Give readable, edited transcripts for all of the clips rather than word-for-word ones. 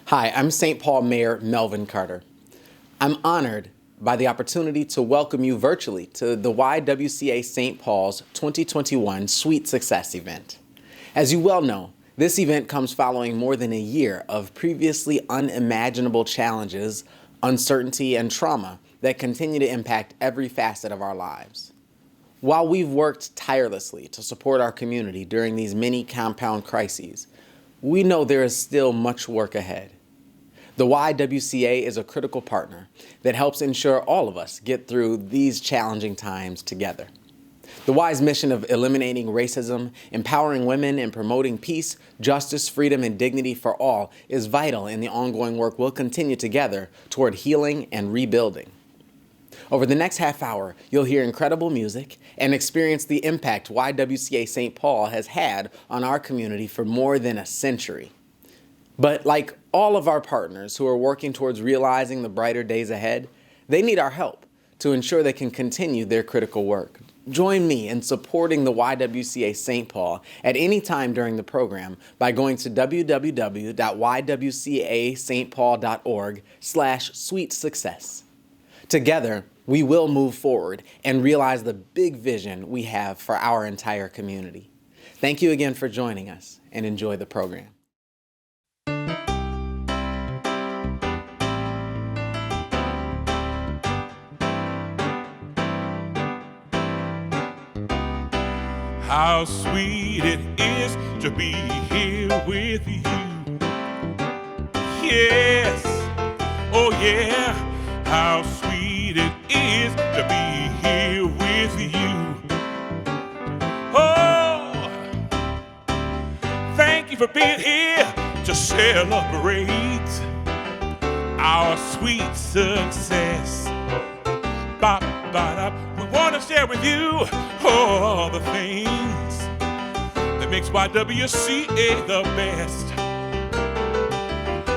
Hi, I'm St. Paul Mayor Melvin Carter. I'm honored by the opportunity to welcome you virtually to the YWCA St. Paul's 2021 Sweet Success event. As you well know, this event comes following more than a year of previously unimaginable challenges, uncertainty, and trauma that continue to impact every facet of our lives. While we've worked tirelessly to support our community during these many compound crises, we know there is still much work ahead. The YWCA is a critical partner that helps ensure all of us get through these challenging times together. The Y's mission of eliminating racism, empowering women, and promoting peace, justice, freedom, and dignity for all is vital in the ongoing work we'll continue together toward healing and rebuilding. Over the next half hour, you'll hear incredible music and experience the impact YWCA St. Paul has had on our community for more than a century. But like all of our partners who are working towards realizing the brighter days ahead, they need our help to ensure they can continue their critical work. Join me in supporting the YWCA St. Paul at any time during the program by going to www.ywcastpaul.org/sweet-success. Together, we will move forward and realize the big vision we have for our entire community. Thank you again for joining us, and enjoy the program. How sweet it is to be here with you. Yes, oh yeah. How sweet it is to be here with you. Oh, thank you for being here to celebrate our sweet success. Bop, bop, we want to share with you all the things that makes YWCA the best.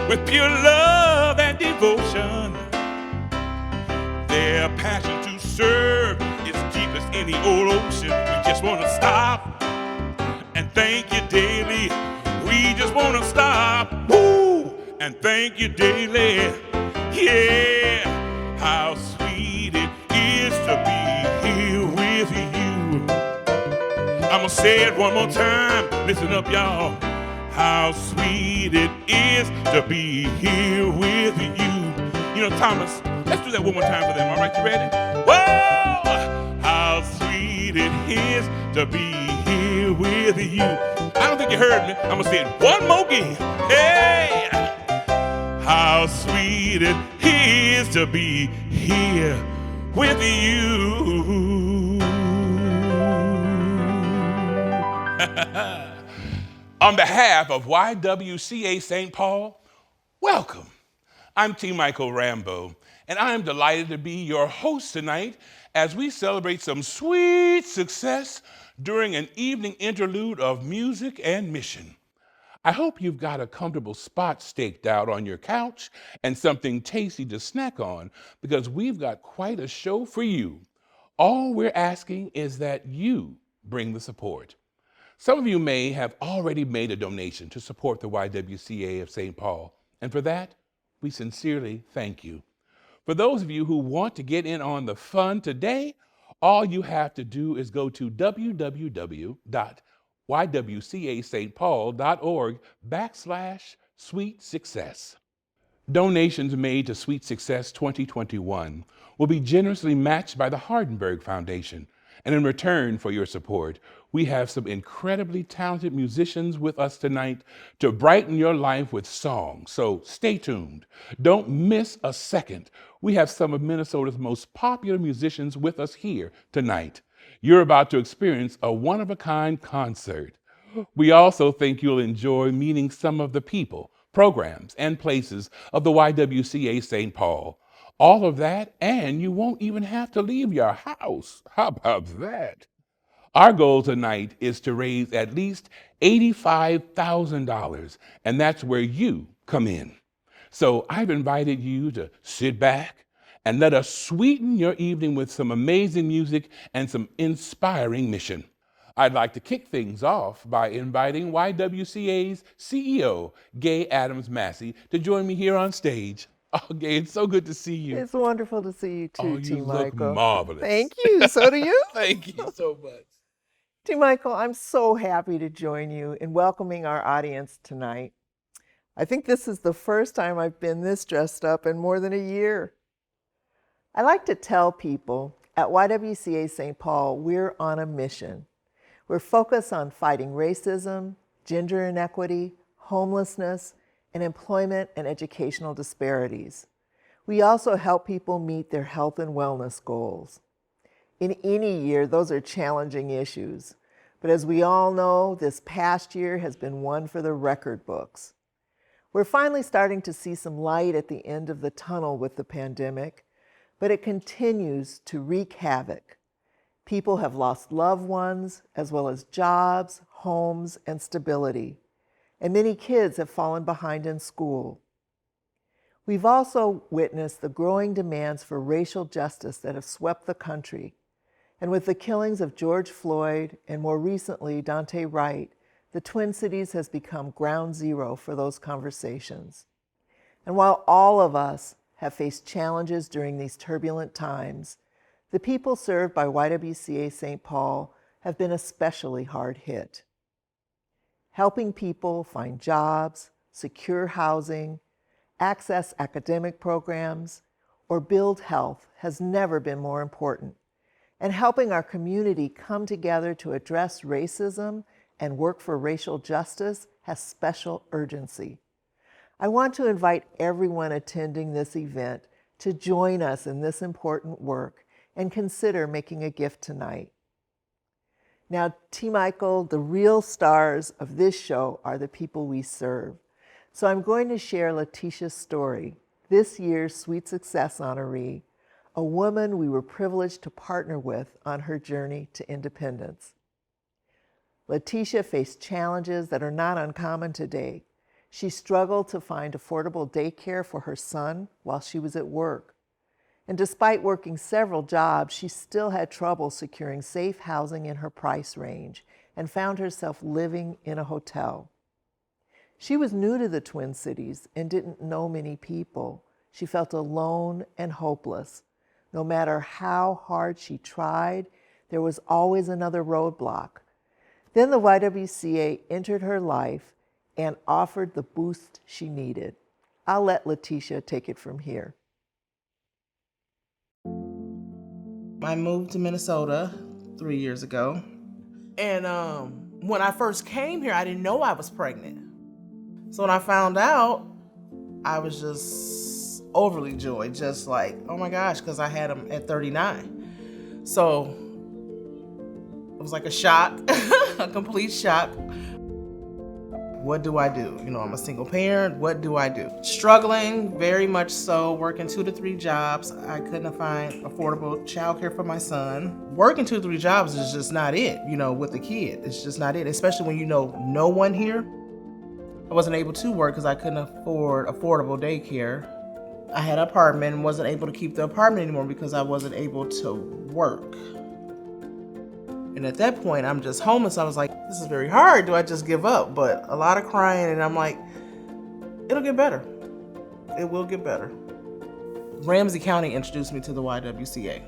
With pure love and devotion, their passion to serve is deep as any old ocean. We just want to stop and thank you daily. We just want to stop, woo, and thank you daily. Yeah, how sweet it is to be here with you. I'ma say it one more time. Listen up, y'all. How sweet it is to be here with you. You know, Thomas, let's do that one more time for them. All right, you ready? Whoa! How sweet it is to be here with you. I don't think you heard me. I'm gonna say it one more again. Hey! How sweet it is to be here with you. On behalf of YWCA St. Paul, welcome. I'm T. Michael Rambo, and I'm delighted to be your host tonight as we celebrate some sweet success during an evening interlude of music and mission. I hope you've got a comfortable spot staked out on your couch and something tasty to snack on, because we've got quite a show for you. All we're asking is that you bring the support. Some of you may have already made a donation to support the YWCA of St. Paul, and for that, we sincerely thank you. For those of you who want to get in on the fun today, all you have to do is go to www.ywcastpaul.org/sweet success. Donations made to Sweet Success 2021 will be generously matched by the Hardenberg Foundation. And in return for your support, we have some incredibly talented musicians with us tonight to brighten your life with song. So stay tuned. Don't miss a second. We have some of Minnesota's most popular musicians with us here tonight. You're about to experience a one-of-a-kind concert. We also think you'll enjoy meeting some of the people, programs, and places of the YWCA St. Paul. All of that, and you won't even have to leave your house. How about that? Our goal tonight is to raise at least $85,000, and that's where you come in. So I've invited you to sit back and let us sweeten your evening with some amazing music and some inspiring mission. I'd like to kick things off by inviting YWCA's CEO, Gay Adams Massey, to join me here on stage. Oh, Gay, it's so good to see you. It's wonderful to see you too, Oh, T. you look Michael. marvelous. Thank you. So do you. Thank you so much. T. Michael, I'm so happy to join you in welcoming our audience tonight. I think this is the first time I've been this dressed up in more than a year. I like to tell people at YWCA St. Paul, we're on a mission. We're focused on fighting racism, gender inequity, homelessness, and employment and educational disparities. We also help people meet their health and wellness goals. In any year, those are challenging issues. But as we all know, this past year has been one for the record books. We're finally starting to see some light at the end of the tunnel with the pandemic, but it continues to wreak havoc. People have lost loved ones, as well as jobs, homes, and stability. And many kids have fallen behind in school. We've also witnessed the growing demands for racial justice that have swept the country. And with the killings of George Floyd and more recently Daunte Wright, the Twin Cities has become ground zero for those conversations. And while all of us have faced challenges during these turbulent times, the people served by YWCA St. Paul have been especially hard hit. Helping people find jobs, secure housing, access academic programs, or build health has never been more important. And helping our community come together to address racism and work for racial justice has special urgency. I want to invite everyone attending this event to join us in this important work and consider making a gift tonight. Now, T. Michael, the real stars of this show are the people we serve. So I'm going to share Letitia's story, this year's Sweet Success honoree, a woman we were privileged to partner with on her journey to independence. Letitia faced challenges that are not uncommon today. She struggled to find affordable daycare for her son while she was at work. And despite working several jobs, she still had trouble securing safe housing in her price range and found herself living in a hotel. She was new to the Twin Cities and didn't know many people. She felt alone and hopeless. No matter how hard she tried, there was always another roadblock. Then the YWCA entered her life and offered the boost she needed. I'll let Letitia take it from here. I moved to Minnesota 3 years ago. And when I first came here, I didn't know I was pregnant. So when I found out, I was just overly joyed, just like, oh my gosh, because I had him at 39. So it was like a shock, a complete shock. What do I do? You know, I'm a single parent. What do I do? Struggling, very much so, working 2 to 3 jobs. I couldn't find affordable childcare for my son. Working 2 to 3 jobs is just not it, you know, with the kid. It's just not it, especially when you know no one here. I wasn't able to work because I couldn't afford affordable daycare. I had an apartment and wasn't able to keep the apartment anymore because I wasn't able to work. And at that point, I'm just homeless. I was like, this is very hard. Do I just give up? But a lot of crying, and I'm like, it'll get better. It will get better. Ramsey County introduced me to the YWCA.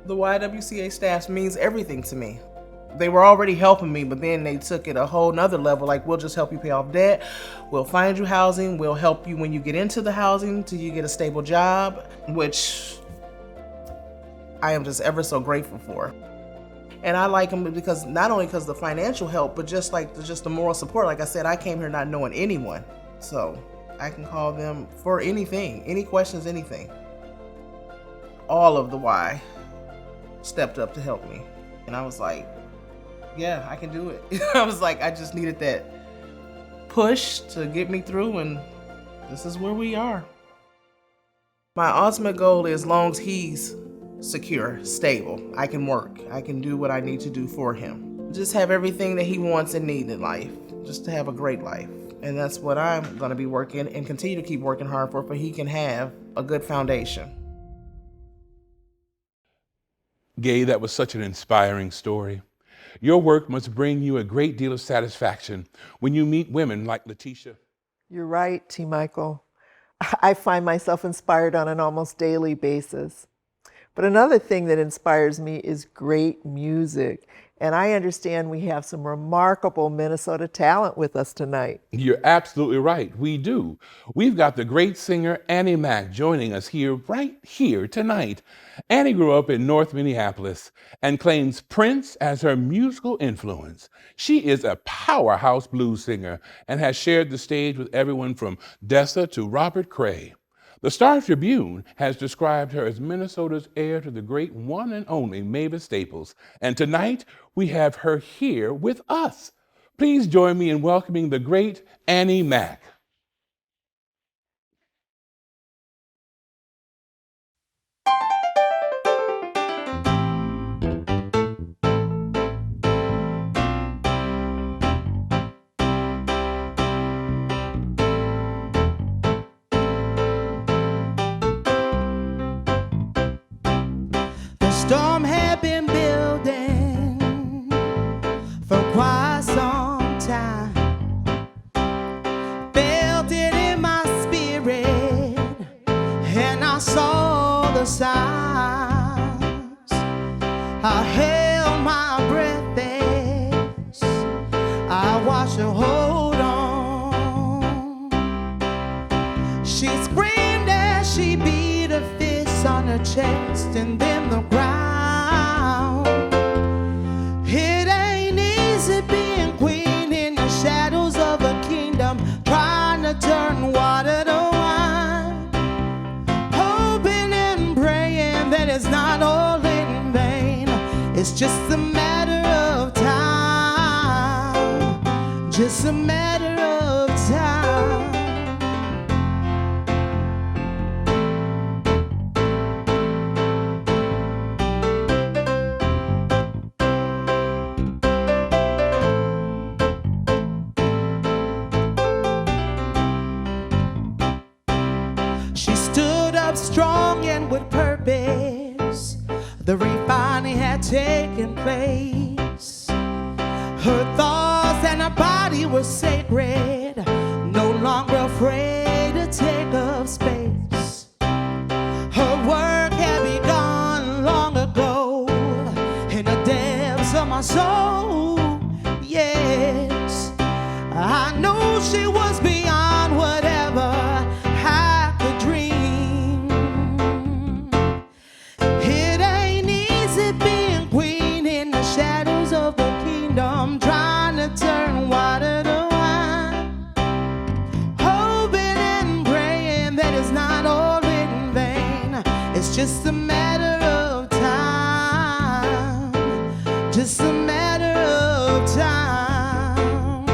The YWCA staff means everything to me. They were already helping me, but then they took it a whole nother level. Like, we'll just help you pay off debt. We'll find you housing. We'll help you when you get into the housing till you get a stable job, which I am just ever so grateful for. And I like them because not only because of the financial help, but just the moral support. Like I said, I came here not knowing anyone. So I can call them for anything, any questions, anything. All of the Y stepped up to help me. And I was like, yeah, I can do it. I was like, I just needed that push to get me through, and this is where we are. My ultimate goal is, as long as he's secure, stable, I can work. I can do what I need to do for him. Just have everything that he wants and needs in life, just to have a great life. And that's what I'm gonna be working and continue to keep working hard for he can have a good foundation. Gay, that was such an inspiring story. Your work must bring you a great deal of satisfaction when you meet women like Letitia. You're right, T. Michael. I find myself inspired on an almost daily basis. But another thing that inspires me is great music. And I understand we have some remarkable Minnesota talent with us tonight. You're absolutely right. We do. We've got the great singer Annie Mack joining us right here tonight. Annie grew up in North Minneapolis and claims Prince as her musical influence. She is a powerhouse blues singer and has shared the stage with everyone from Dessa to Robert Cray. The Star Tribune has described her as Minnesota's heir to the great one and only Mavis Staples. And tonight, we have her here with us. Please join me in welcoming the great Annie Mack. The storm had been building for quite some time. Felt it in my spirit, and I saw the signs. I held my breath as I watched her hold on. She screamed as she beat her fists on her chest and then the ground. It ain't easy being queen in the shadows of a kingdom, trying to turn water to wine, hoping and praying that it's not all in vain. It's just a matter of time, just a matter of time. She stood up strong and with purpose. The refining had taken place. Her thoughts and her body were sacred, no longer afraid to take up space. Her work had begun long ago in the depths of my soul. Yes, I knew she was beyond whatever I could dream. It ain't easy being queen in the shadows of the kingdom, trying to turn water to wine, hoping and praying that it's not all in vain. It's just a matter of time, just a matter of time.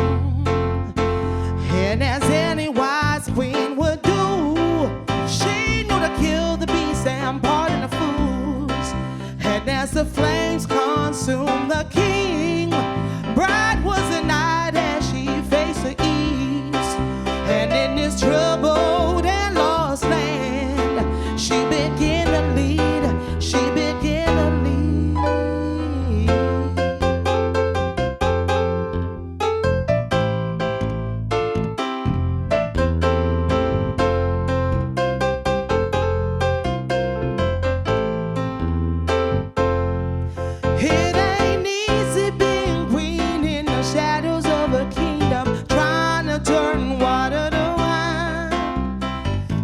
And as any wise queen would do, she knew to kill the beast and pardon the fools. And as the flames consumed the king, bright was the night as she faced the east. And in this troubled and lost land, she began to lead, she began to lead. It ain't easy being queen in the shadows of a kingdom, trying to turn water to wine,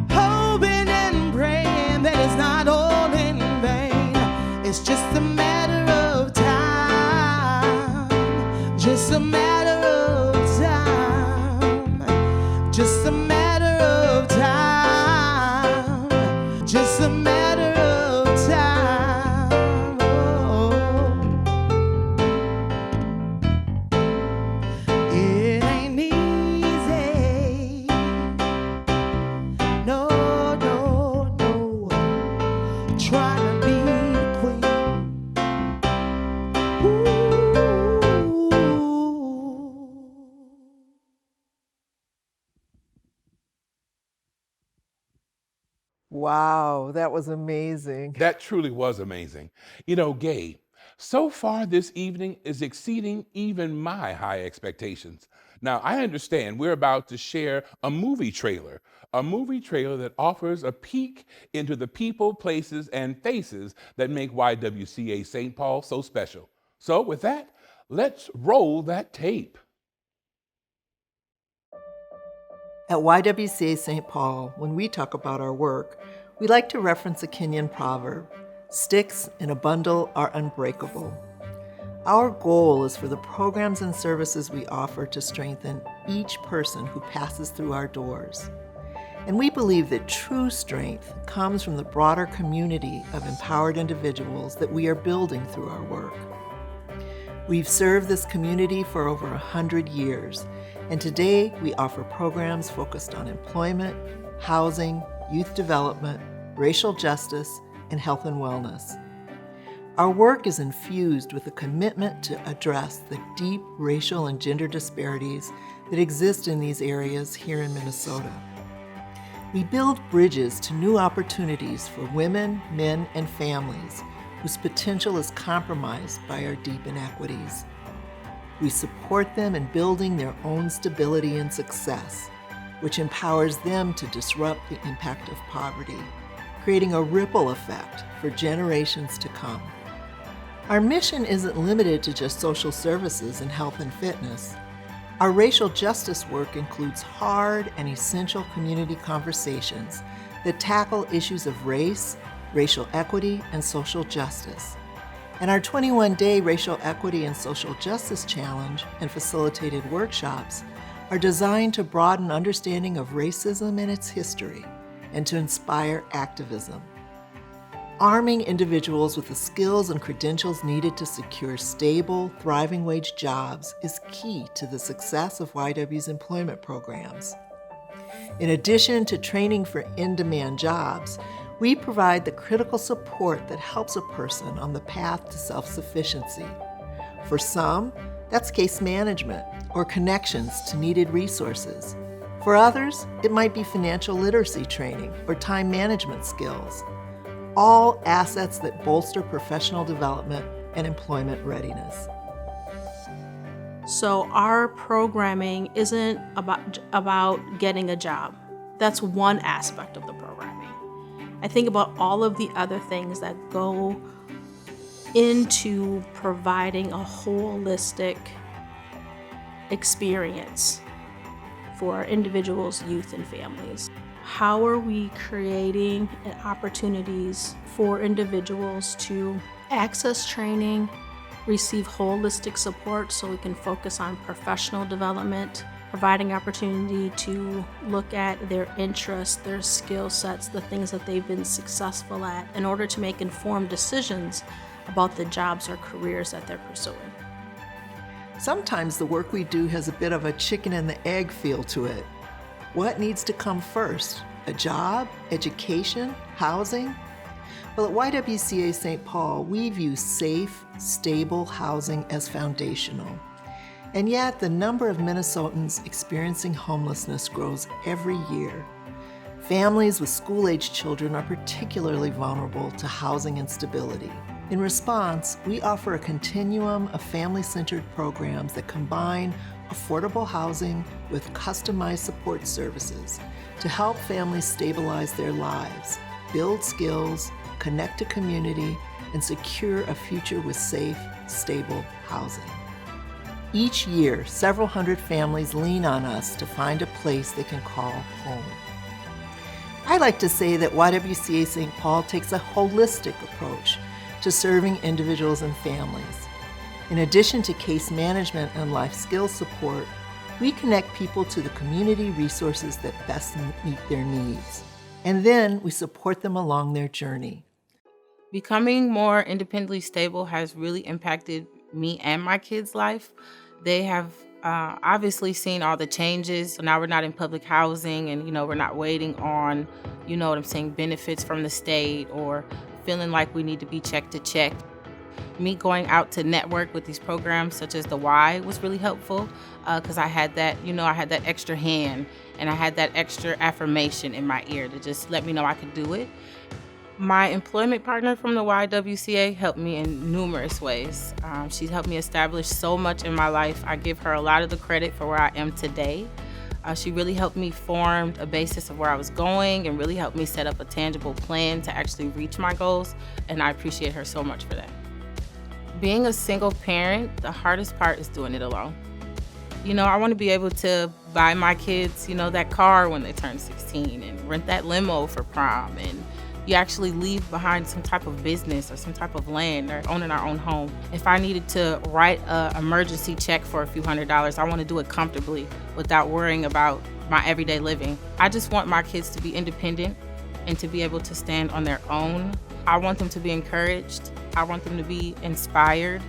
hoping and praying that it's not all in vain. It's just a matter of time, just a matter of time, just a matter of time, just a matter of time. Oh. It ain't easy. No, no, no. Trying to be queen. Ooh. Wow, that was amazing. That truly was amazing. You know, Gay, So far, this evening is exceeding even my high expectations. Now, I understand we're about to share a movie trailer that offers a peek into the people, places, and faces that make YWCA St. Paul so special. So with that, let's roll that tape. At YWCA St. Paul, when we talk about our work, we like to reference a Kenyan proverb, "Sticks in a bundle are unbreakable." Our goal is for the programs and services we offer to strengthen each person who passes through our doors. And we believe that true strength comes from the broader community of empowered individuals that we are building through our work. We've served this community for over 100 years, and today we offer programs focused on employment, housing, youth development, racial justice, and health and wellness. Our work is infused with a commitment to address the deep racial and gender disparities that exist in these areas here in Minnesota. We build bridges to new opportunities for women, men, and families whose potential is compromised by our deep inequities. We support them in building their own stability and success, which empowers them to disrupt the impact of poverty, creating a ripple effect for generations to come. Our mission isn't limited to just social services and health and fitness. Our racial justice work includes hard and essential community conversations that tackle issues of race, racial equity, and social justice. And our 21-day Racial Equity and Social Justice Challenge and facilitated workshops are designed to broaden understanding of racism and its history and to inspire activism. Arming individuals with the skills and credentials needed to secure stable, thriving wage jobs is key to the success of YW's employment programs. In addition to training for in-demand jobs, we provide the critical support that helps a person on the path to self-sufficiency. For some, that's case management or connections to needed resources. For others, it might be financial literacy training or time management skills. All assets that bolster professional development and employment readiness. So our programming isn't about getting a job. That's one aspect of the programming. I think about all of the other things that go into providing a holistic experience for individuals, youth, and families. How are we creating opportunities for individuals to access training, receive holistic support so we can focus on professional development, providing opportunity to look at their interests, their skill sets, the things that they've been successful at in order to make informed decisions about the jobs or careers that they're pursuing. Sometimes the work we do has a bit of a chicken and the egg feel to it. What needs to come first? A job, education, housing? Well, at YWCA St. Paul, we view safe, stable housing as foundational. And yet, the number of Minnesotans experiencing homelessness grows every year. Families with school-aged children are particularly vulnerable to housing instability. In response, we offer a continuum of family-centered programs that combine affordable housing with customized support services to help families stabilize their lives, build skills, connect to community, and secure a future with safe, stable housing. Each year, several hundred families lean on us to find a place they can call home. I like to say that YWCA St. Paul takes a holistic approach to serving individuals and families. In addition to case management and life skills support, we connect people to the community resources that best meet their needs. And then we support them along their journey. Becoming more independently stable has really impacted me and my kids' life. They have obviously seen all the changes. So now we're not in public housing and, we're not waiting on, benefits from the state or feeling like we need to be check to check. Me going out to network with these programs such as the Y was really helpful because I had that, I had that extra hand and I had that extra affirmation in my ear to just let me know I could do it. My employment partner from the YWCA helped me in numerous ways. She's helped me establish so much in my life. I give her a lot of the credit for where I am today. She really helped me form a basis of where I was going and really helped me set up a tangible plan to actually reach my goals, and I appreciate her so much for that. Being a single parent, the hardest part is doing it alone. I want to be able to buy my kids, that car when they turn 16 and rent that limo for prom, and you actually leave behind some type of business or some type of land or owning our own home. If I needed to write an emergency check for a few $100s, I want to do it comfortably without worrying about my everyday living. I just want my kids to be independent and to be able to stand on their own. I want them to be encouraged. I want them to be inspired.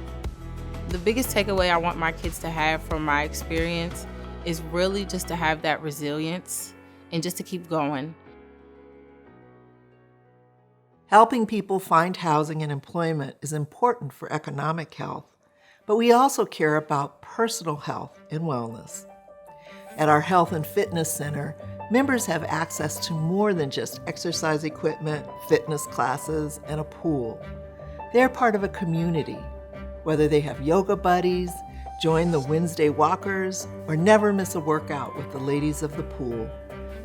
The biggest takeaway I want my kids to have from my experience is really just to have that resilience and just to keep going. Helping people find housing and employment is important for economic health, but we also care about personal health and wellness. At our Health and Fitness Center, members have access to more than just exercise equipment, fitness classes, and a pool. They're part of a community, whether they have yoga buddies, join the Wednesday walkers, or never miss a workout with the ladies of the pool.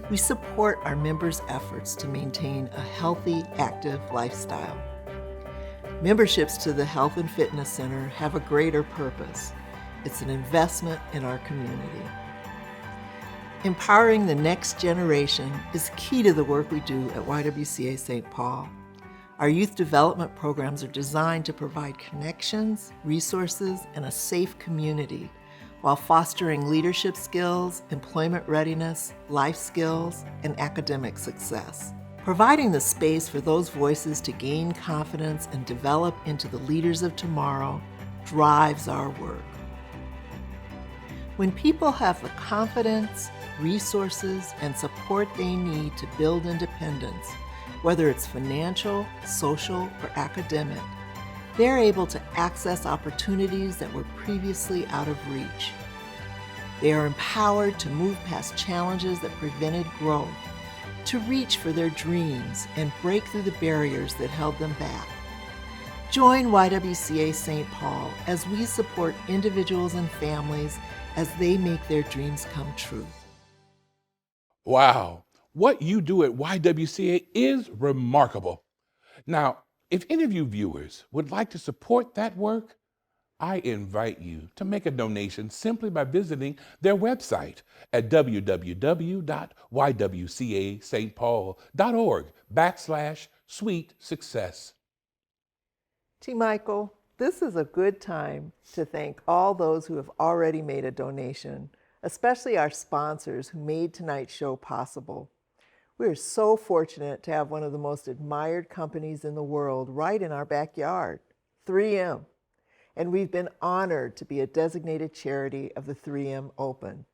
We support our members' efforts to maintain a healthy, active lifestyle. Memberships to the Health and Fitness Center have a greater purpose. It's an investment in our community. Empowering the next generation is key to the work we do at YWCA St. Paul. Our youth development programs are designed to provide connections, resources, and a safe community while fostering leadership skills, employment readiness, life skills, and academic success. Providing the space for those voices to gain confidence and develop into the leaders of tomorrow drives our work. When people have the confidence, resources, and support they need to build independence, whether it's financial, social, or academic, they're able to access opportunities that were previously out of reach. They are empowered to move past challenges that prevented growth, to reach for their dreams and break through the barriers that held them back. Join YWCA St. Paul as we support individuals and families as they make their dreams come true. Wow, what you do at YWCA is remarkable. Now, if any of you viewers would like to support that work, I invite you to make a donation simply by visiting their website at www.ywcastpaul.org/sweet success. T. Michael, this is a good time to thank all those who have already made a donation, especially our sponsors who made tonight's show possible. We are so fortunate to have one of the most admired companies in the world right in our backyard, 3M. And we've been honored to be a designated charity of the 3M Open.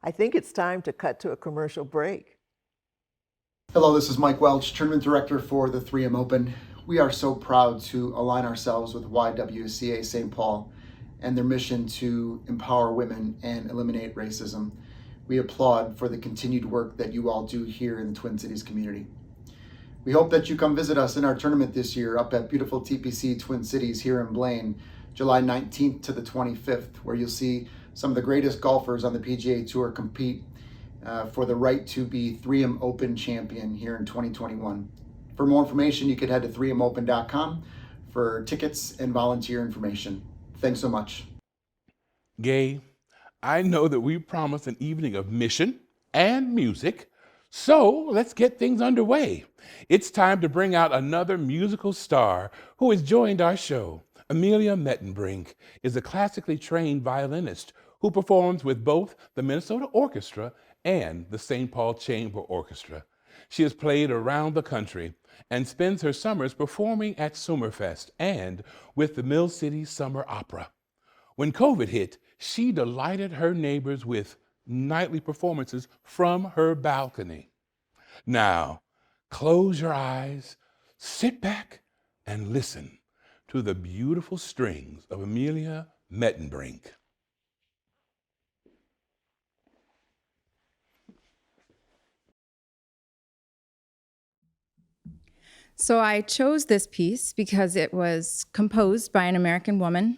I think it's time to cut to a commercial break. Hello, this is Mike Welch, Tournament Director for the 3M Open. We are so proud to align ourselves with YWCA St. Paul and their mission to empower women and eliminate racism. We applaud for the continued work that you all do here in the Twin Cities community. We hope that you come visit us in our tournament this year up at beautiful TPC Twin Cities here in Blaine, July 19th to the 25th, where you'll see some of the greatest golfers on the PGA Tour compete for the right to be 3M Open champion here in 2021. For more information, you could head to 3mopen.com for tickets and volunteer information. Thanks so much. Gay, I know that we promised an evening of mission and music, so let's get things underway. It's time to bring out another musical star who has joined our show. Emilia Mettenbrink is a classically trained violinist who performs with both the Minnesota Orchestra and the St. Paul Chamber Orchestra. She has played around the country and spends her summers performing at Summerfest and with the Mill City Summer Opera. When COVID hit, she delighted her neighbors with nightly performances from her balcony. Now, close your eyes, sit back, and listen to the beautiful strings of Emilia Mettenbrink. So I chose this piece because it was composed by an American woman,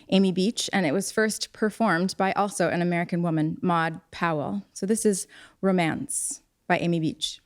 Amy Beach, and it was first performed by also an American woman, Maud Powell. So this is Romance by Amy Beach.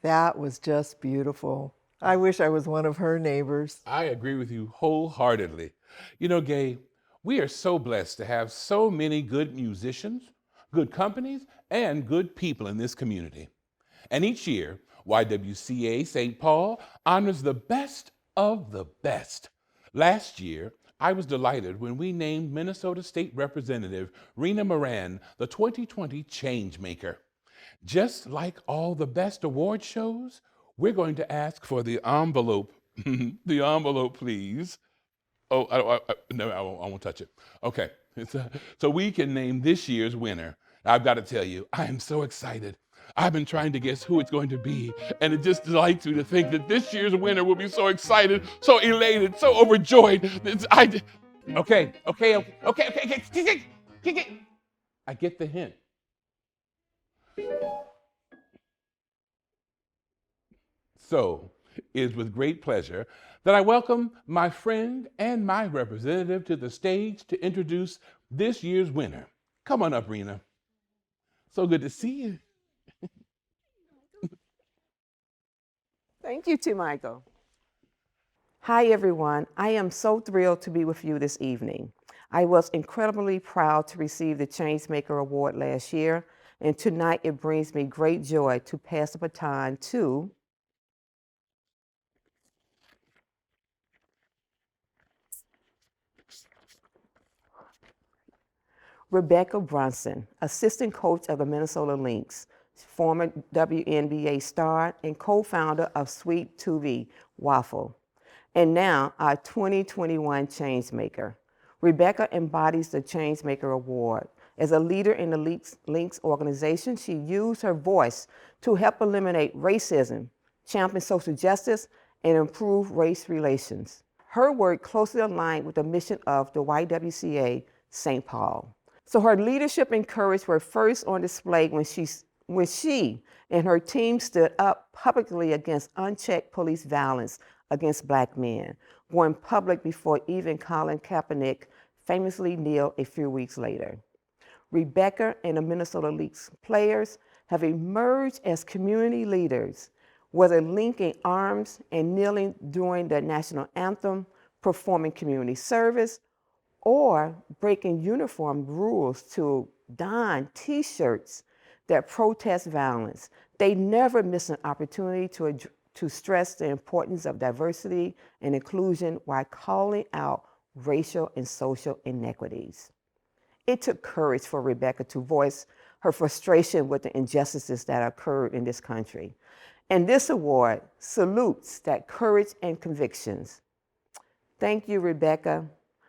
That was just beautiful. I wish I was one of her neighbors. I agree with you wholeheartedly. You know, Gay, we are so blessed to have so many good musicians, good companies, and good people in this community. And each year, YWCA St. Paul honors the best of the best. Last year, I was delighted when we named Minnesota State Representative Rena Moran the 2020 Changemaker. Just like all the best award shows, we're going to ask for the envelope. The envelope, please. Oh, no, I won't touch it. Okay, so we can name this year's winner. I've got to tell you, I am so excited. I've been trying to guess who it's going to be, and it just delights me to think that this year's winner will be so excited, so elated, so overjoyed. Okay. I get the hint. So, it is with great pleasure that I welcome my friend and my representative to the stage to introduce this year's winner. Come on up, Rena. So good to see you. Thank you, T. Michael. Hi, everyone. I am so thrilled to be with you this evening. I was incredibly proud to receive the Changemaker Award last year, and tonight it brings me great joy to pass the baton to Rebecca Brunson, assistant coach of the Minnesota Lynx, former WNBA star and co-founder of Sweet TV Waffle, and now our 2021 Changemaker. Rebecca embodies the Changemaker Award. As a leader in the Lynx organization, she used her voice to help eliminate racism, champion social justice, and improve race relations. Her work closely aligned with the mission of the YWCA St. Paul. So her leadership and courage were first on display when she and her team stood up publicly against unchecked police violence against Black men, going public before even Colin Kaepernick famously kneeled a few weeks later. Rebecca and the Minnesota Lynx players have emerged as community leaders, whether linking arms and kneeling during the national anthem, performing community service, or breaking uniform rules to don T-shirts that protest violence. They never miss an opportunity to stress the importance of diversity and inclusion while calling out racial and social inequities. It took courage for Rebecca to voice her frustration with the injustices that occurred in this country. And this award salutes that courage and convictions. Thank you, Rebecca,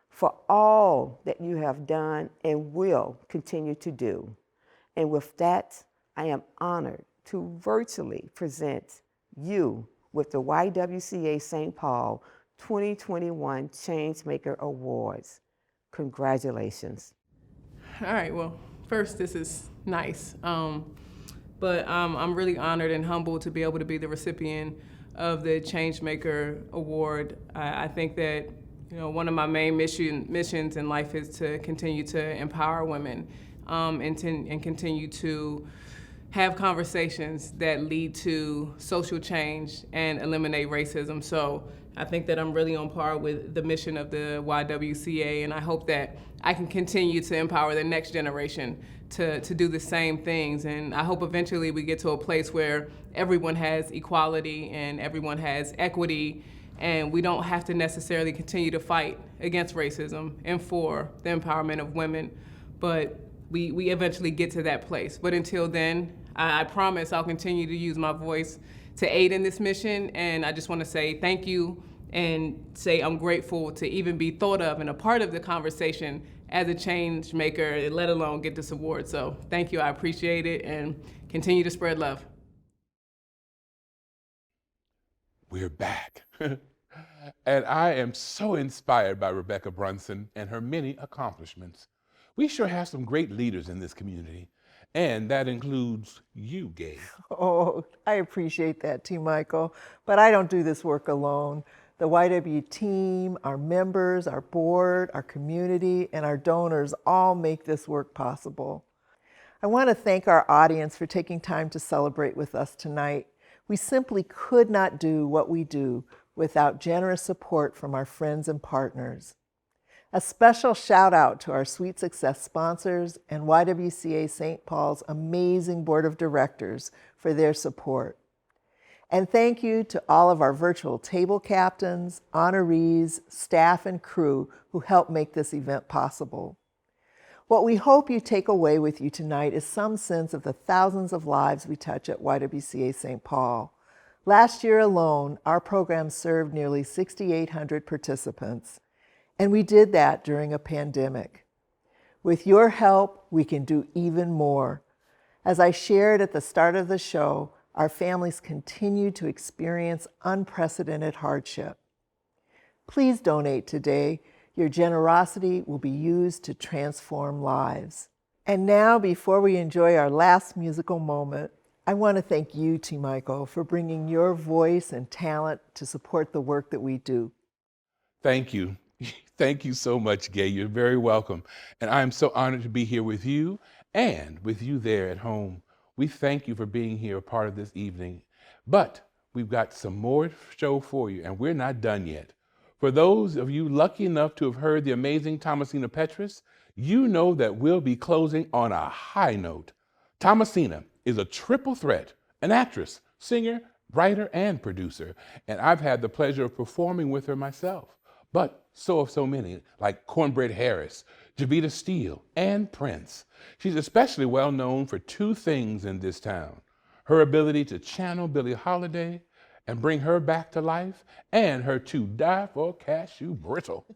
for all that you have done and will continue to do. And with that, I am honored to virtually present you with the YWCA St. Paul 2021 Changemaker Awards. Congratulations. All right, well, first, this is nice. But I'm really honored and humbled to be able to be the recipient of the Changemaker Award. I think that one of my main missions in life is to continue to empower women and continue to have conversations that lead to social change and eliminate racism. So I think that I'm really on par with the mission of the YWCA, and I hope that I can continue to empower the next generation to do the same things. And I hope eventually we get to a place where everyone has equality and everyone has equity, and we don't have to necessarily continue to fight against racism and for the empowerment of women, but we eventually get to that place. But until then, I promise I'll continue to use my voice to aid in this mission, and I just want to say thank you and say I'm grateful to even be thought of and a part of the conversation as a change maker, let alone get this award. So thank you, I appreciate it, and continue to spread love. We're back. And I am so inspired by Rebecca Brunson and her many accomplishments. We sure have some great leaders in this community, and that includes you, Gay. Oh, I appreciate that, T. Michael, but I don't do this work alone. The YW team, our members, our board, our community, and our donors all make this work possible. I want to thank our audience for taking time to celebrate with us tonight. We simply could not do what we do without generous support from our friends and partners. A special shout out to our Sweet Success sponsors and YWCA St. Paul's amazing board of directors for their support. And thank you to all of our virtual table captains, honorees, staff, and crew who helped make this event possible. What we hope you take away with you tonight is some sense of the thousands of lives we touch at YWCA St. Paul. Last year alone, our program served nearly 6,800 participants, and we did that during a pandemic. With your help, we can do even more. As I shared at the start of the show, our families continue to experience unprecedented hardship. Please donate today. Your generosity will be used to transform lives. And now, before we enjoy our last musical moment, I want to thank you, T. Michael, for bringing your voice and talent to support the work that we do. Thank you. Thank you so much, Gay. You're very welcome. And I am so honored to be here with you and with you there at home. We thank you for being here, a part of this evening. But we've got some more show for you, and we're not done yet. For those of you lucky enough to have heard the amazing Thomasina Petrus, you know that we'll be closing on a high note. Thomasina is a triple threat, an actress, singer, writer, and producer, and I've had the pleasure of performing with her myself. But so have so many, like Cornbread Harris, Javita Steele, and Prince. She's especially well known for two things in this town: her ability to channel Billie Holiday and bring her back to life, and her to die for cashew brittle.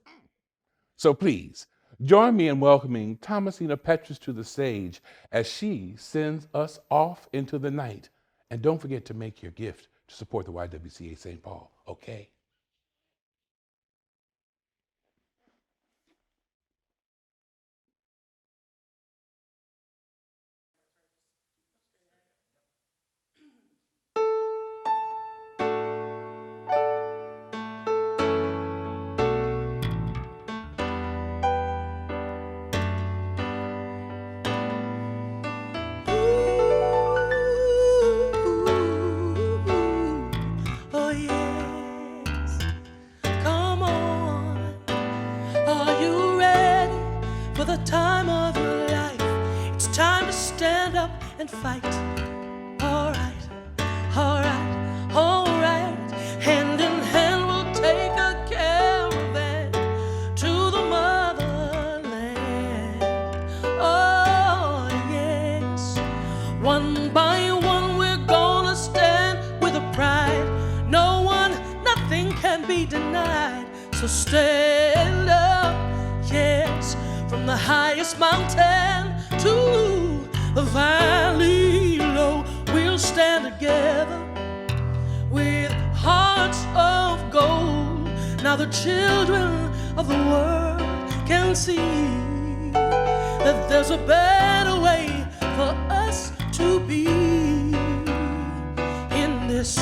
So please, join me in welcoming Thomasina Petrus to the stage as she sends us off into the night. And don't forget to make your gift to support the YWCA St. Paul, okay? Oh yes, come on. Are you ready for the time of your life? It's time to stand up and fight. All right, all right, all right. Hand in hand we'll take a caravan to the motherland. Oh yes, one by one we're gonna stand with a pride. No one, nothing can be denied. So stand up, yes, from the highest mountain to the valley low. We'll stand together with hearts of gold. Now the children of the world can see that there's a better way for us to be. In this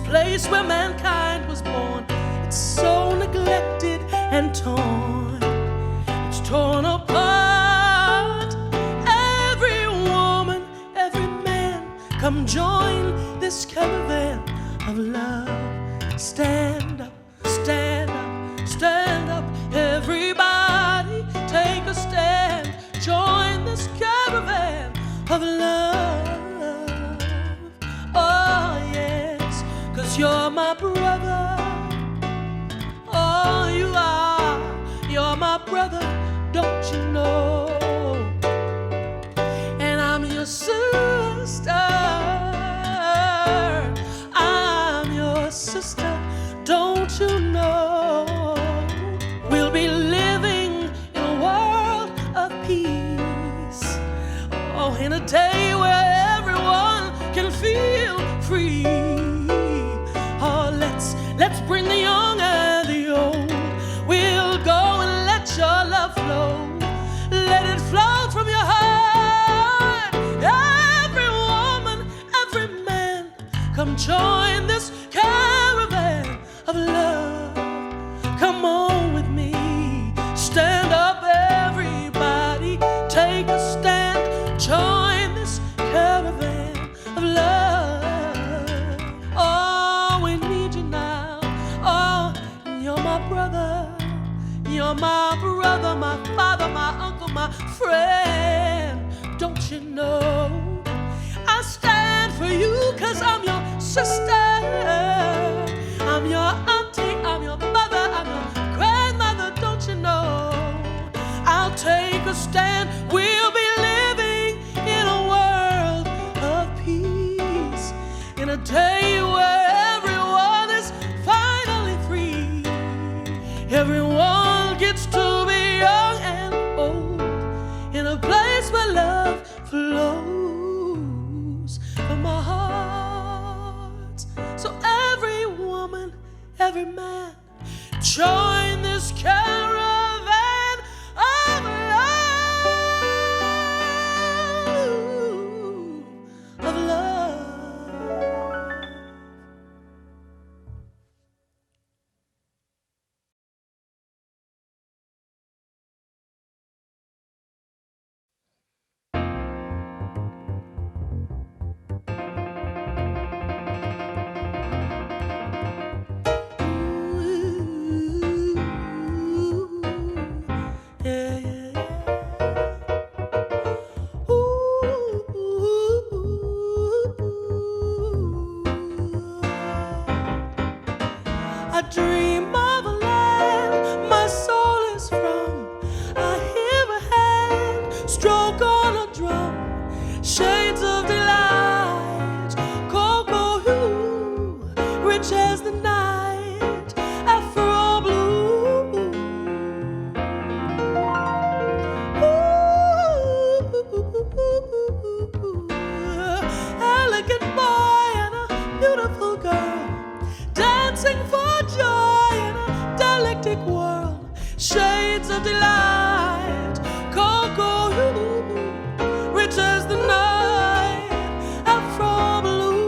place where mankind was born, it's so neglected and torn. It's torn apart. Every woman, every man, come join this caravan of love. Stand up, stand up, stand up. Everybody take a stand. Join this caravan of love. Oh yes, 'cause you're my brother. Oh, you are. You're my brother, don't you know? And I'm your sister. I'm your sister, don't you know? We'll be living in a world of peace. Oh, in a day where everyone can feel free. Oh, let's bring the young and the old. We'll go and let your love flow. Let it flow from your heart. Every woman, every man, come join this caravan of love. Come on with me. Stand up, everybody. Take a stand. Join this caravan of love. Oh, we need you now. Oh, you're my brother. You're my brother, my father, my uncle, my friend. Don't you know? I stand for you 'cause I'm your sister. I'm your auntie, I'm your mother, I'm your grandmother. Don't you know? I'll take a stand every man, join this caravan of love, of love. I dream of a land my soul is from. I hear a hand stroke on a drum. Shades of delight, cocoa hue, rich as the night, Afro blue. Elegant boy and a beautiful girl, dancing for joy in a dialectic world. Shades of delight, cocoa hue, rich as the night, Afro blue.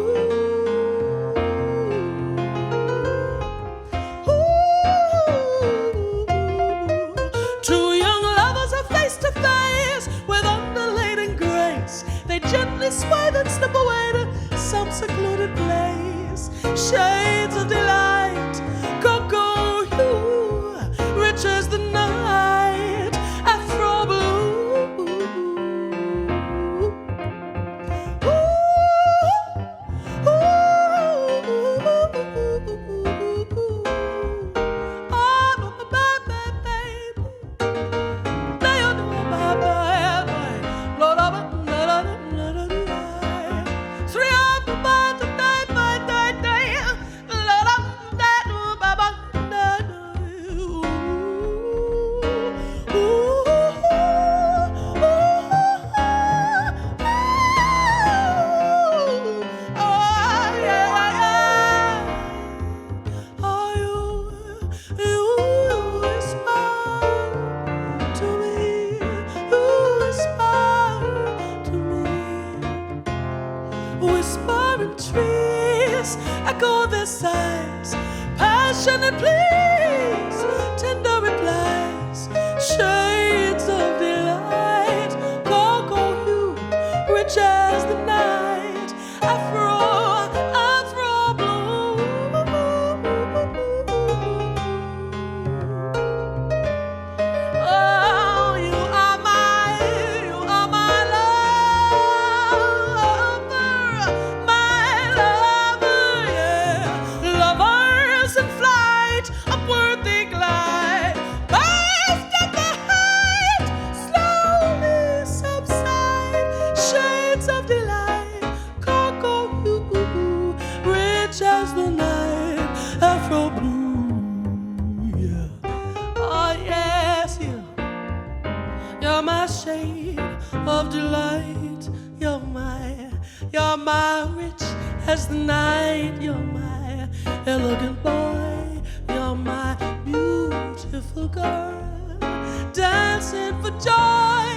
Two young lovers are face to face with undulating grace. They gently sway then slip away to some secluded place. Shades of delight, cocoa hue, rich as the night, Afro blue. Whispering trees echo their sighs, passionate pleas, tender replies. Shades of delight, cocoa hue, rich as the night, Afro blue. Oh, you are my lover, yeah. Lovers in flight, upward they glide, past at the height, slowly subside. Shades of delight, cocoa hue, rich as the night, Afro blue, yeah. Oh yes, you're my shade of delight. You're my rich as the night. You're my elegant boy. You're my beautiful girl, dancing for joy